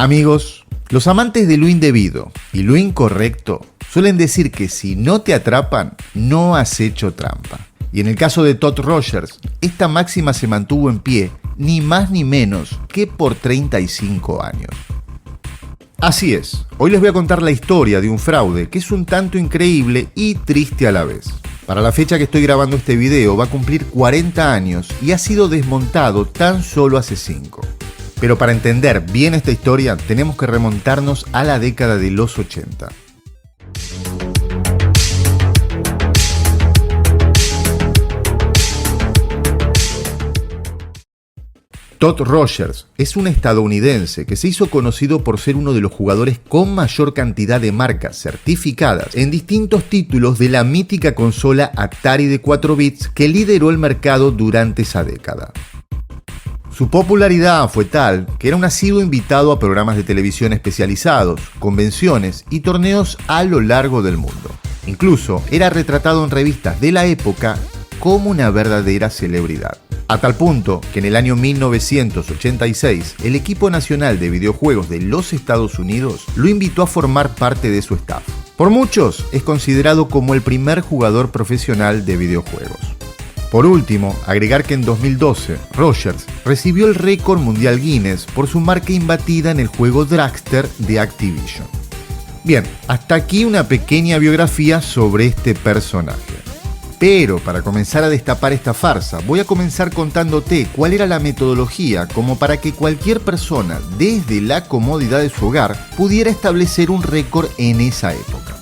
Amigos, los amantes de lo indebido y lo incorrecto suelen decir que si no te atrapan, no has hecho trampa. Y en el caso de Todd Rogers, esta máxima se mantuvo en pie ni más ni menos que por 35 años. Así es, hoy les voy a contar la historia de un fraude que es un tanto increíble y triste a la vez. Para la fecha que estoy grabando este video va a cumplir 40 años y ha sido desmontado tan solo hace 5. Pero para entender bien esta historia tenemos que remontarnos a la década de los 80. Todd Rogers es un estadounidense que se hizo conocido por ser uno de los jugadores con mayor cantidad de marcas certificadas en distintos títulos de la mítica consola Atari de 4 bits que lideró el mercado durante esa década. Su popularidad fue tal que era un asiduo invitado a programas de televisión especializados, convenciones y torneos a lo largo del mundo. Incluso era retratado en revistas de la época como una verdadera celebridad. A tal punto que en el año 1986, el equipo nacional de videojuegos de los Estados Unidos lo invitó a formar parte de su staff. Por muchos, es considerado como el primer jugador profesional de videojuegos. Por último, agregar que en 2012, Rogers recibió el récord mundial Guinness por su marca imbatida en el juego Dragster de Activision. Bien, hasta aquí una pequeña biografía sobre este personaje. Pero para comenzar a destapar esta farsa, voy a comenzar contándote cuál era la metodología como para que cualquier persona, desde la comodidad de su hogar, pudiera establecer un récord en esa época.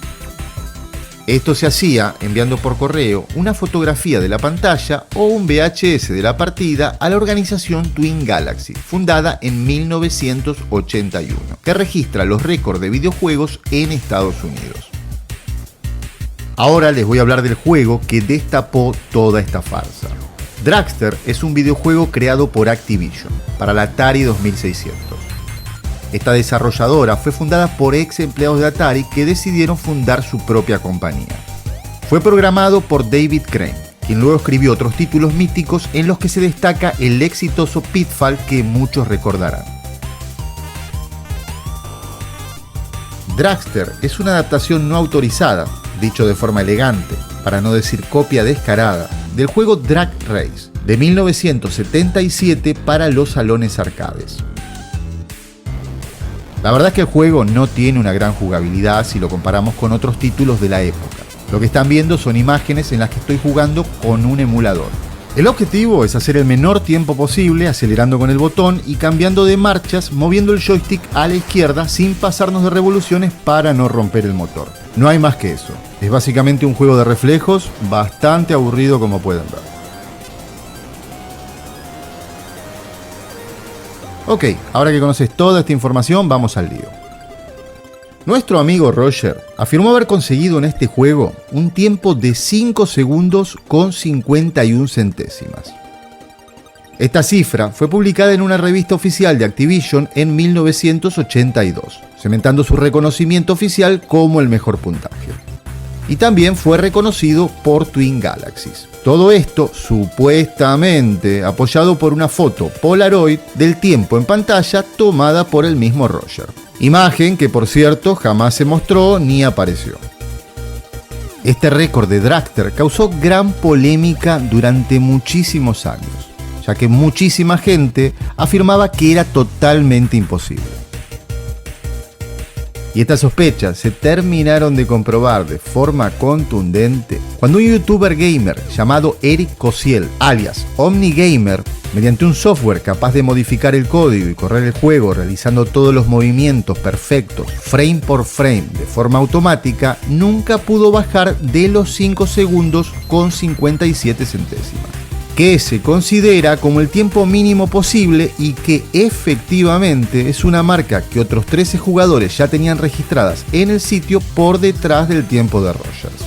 Esto se hacía enviando por correo una fotografía de la pantalla o un VHS de la partida a la organización Twin Galaxy, fundada en 1981, que registra los récords de videojuegos en Estados Unidos. Ahora les voy a hablar del juego que destapó toda esta farsa. Dragster es un videojuego creado por Activision para la Atari 2600. Esta desarrolladora fue fundada por ex empleados de Atari que decidieron fundar su propia compañía. Fue programado por David Crane, quien luego escribió otros títulos míticos en los que se destaca el exitoso Pitfall que muchos recordarán. Dragster es una adaptación no autorizada, dicho de forma elegante, para no decir copia descarada, del juego Drag Race de 1977 para los salones arcades. La verdad es que el juego no tiene una gran jugabilidad si lo comparamos con otros títulos de la época. Lo que están viendo son imágenes en las que estoy jugando con un emulador. El objetivo es hacer el menor tiempo posible acelerando con el botón y cambiando de marchas moviendo el joystick a la izquierda sin pasarnos de revoluciones para no romper el motor. No hay más que eso. Es básicamente un juego de reflejos bastante aburrido como pueden ver. Ok, ahora que conoces toda esta información, vamos al lío. Nuestro amigo Roger afirmó haber conseguido en este juego un tiempo de 5 segundos con 51 centésimas. Esta cifra fue publicada en una revista oficial de Activision en 1982, cementando su reconocimiento oficial como el mejor puntaje. Y también fue reconocido por Twin Galaxies. Todo esto supuestamente apoyado por una foto Polaroid del tiempo en pantalla tomada por el mismo Roger. Imagen que por cierto jamás se mostró ni apareció. Este récord de Dragster causó gran polémica durante muchísimos años, ya que muchísima gente afirmaba que era totalmente imposible. Y estas sospechas se terminaron de comprobar de forma contundente cuando un youtuber gamer llamado Eric Koziel, alias OmniGamer, mediante un software capaz de modificar el código y correr el juego realizando todos los movimientos perfectos, frame por frame, de forma automática, nunca pudo bajar de los 5 segundos con 57 centésimas. Que se considera como el tiempo mínimo posible y que efectivamente es una marca que otros 13 jugadores ya tenían registradas en el sitio por detrás del tiempo de Rogers.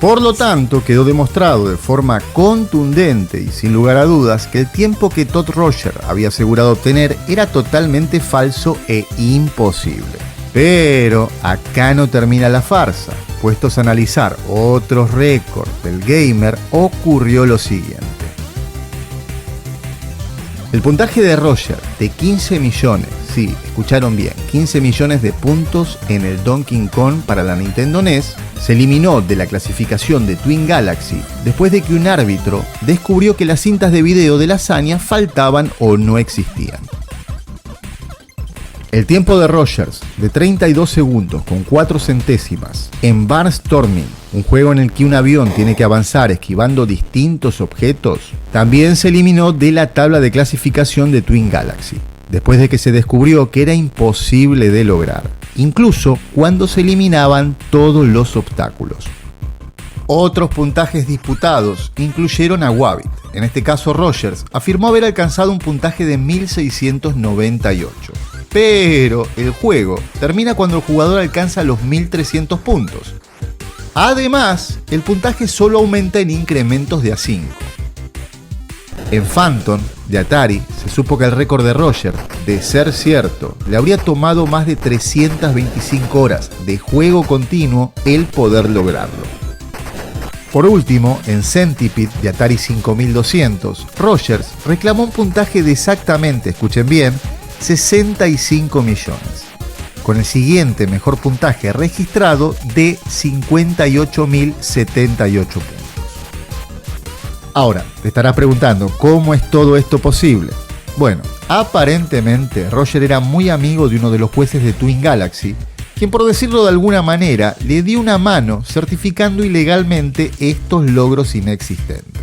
Por lo tanto, quedó demostrado de forma contundente y sin lugar a dudas que el tiempo que Todd Rogers había asegurado obtener era totalmente falso e imposible. Pero acá no termina la farsa. Puestos a analizar otros récords del gamer, ocurrió lo siguiente. El puntaje de Roger de 15 Sí, escucharon bien, 15 millones de puntos en el Donkey Kong para la Nintendo NES, se eliminó de la clasificación de Twin Galaxy después de que un árbitro descubrió que las cintas de video de la hazaña faltaban o no existían. El tiempo de Rogers, de 32 segundos con 4 centésimas, en Barnstorming, un juego en el que un avión tiene que avanzar esquivando distintos objetos, también se eliminó de la tabla de clasificación de Twin Galaxy, después de que se descubrió que era imposible de lograr, incluso cuando se eliminaban todos los obstáculos. Otros puntajes disputados incluyeron a Wabbit. En este caso, Rogers afirmó haber alcanzado un puntaje de 1698. Pero el juego termina cuando el jugador alcanza los 1300 puntos. Además, el puntaje solo aumenta en incrementos de a 5. En Phantom, de Atari, se supo que el récord de Rogers, de ser cierto, le habría tomado más de 325 horas de juego continuo el poder lograrlo. Por último, en Centipede, de Atari 5200, Rogers reclamó un puntaje de exactamente, escuchen bien, 65 millones, con el siguiente mejor puntaje registrado de 58.078 puntos. Ahora, te estarás preguntando, ¿cómo es todo esto posible? Bueno, aparentemente Roger era muy amigo de uno de los jueces de Twin Galaxy, quien por decirlo de alguna manera le dio una mano certificando ilegalmente estos logros inexistentes.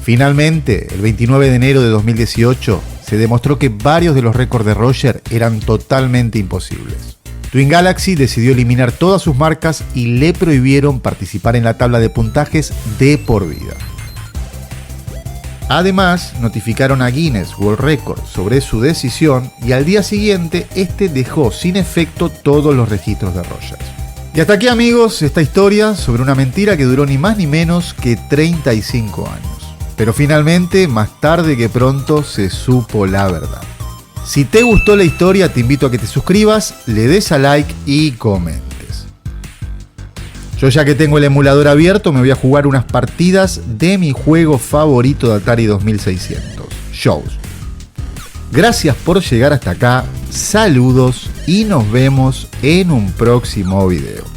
Finalmente, el 29 de enero de 2018, se demostró que varios de los récords de Roger eran totalmente imposibles. Twin Galaxy decidió eliminar todas sus marcas y le prohibieron participar en la tabla de puntajes de por vida. Además, notificaron a Guinness World Records sobre su decisión y al día siguiente, este dejó sin efecto todos los registros de Rogers. Y hasta aquí, amigos, esta historia sobre una mentira que duró ni más ni menos que 35 años. Pero finalmente, más tarde que pronto, se supo la verdad. Si te gustó la historia, te invito a que te suscribas, le des a like y comentes. Yo, ya que tengo el emulador abierto, me voy a jugar unas partidas de mi juego favorito de Atari 2600, Shows. Gracias por llegar hasta acá, saludos y nos vemos en un próximo video.